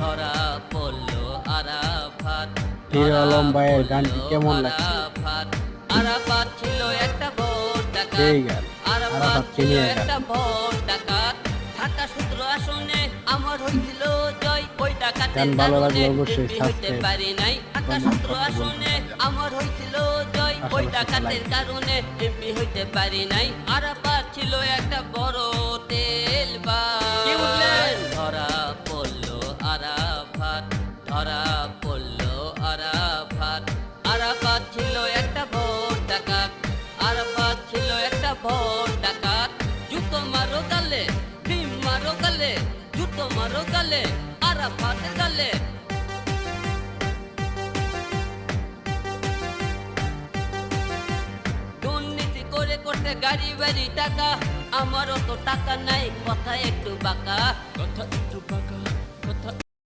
ধরা পড়লো আরাফাত, হিরো ধরা আলম ভাইয়ের গানটি পড়লো কেমন লাগছে? আরাফাত। আরাফাত ছিল একটা বড় ডাকাত, সেই গান আরাফাত আরাফাত ছিল চিনিয়ে গান। একটা বড় ডাকাত। ঢাকা 17 আসনে আমার হয়েছিল জয়, ওই ডাকাতের গান ভালো কারণে লাগলে অবশ্যই এমপি হইতে সাবস্ক্রাইব পারি নাই। ঢাকা 17 আসনে আমার হয়েছিল জয়, ওই ডাকাতের কারণে এমপি হইতে পারি নাই। আরাফাত ছিল একটা বড় তেল বাস। ধরা পড়লো আরাফাত, ধরা পড়লো আরাফাত। আরাফাত ছিল একটা বড় ডাকাত, আরাফাত ছিল একটা বড় ডাকাত। জুতো মারো গালে, ভীম মারো গালে, জুতো মারো গালে, আরাফাতের গালে। দুর্নীতি করে করতে গাড়ি বাড়ি টাকা, আমারও তো টাকা নাই, কথা একটু বাঁকা, কথা একটু বাঁকা, কথা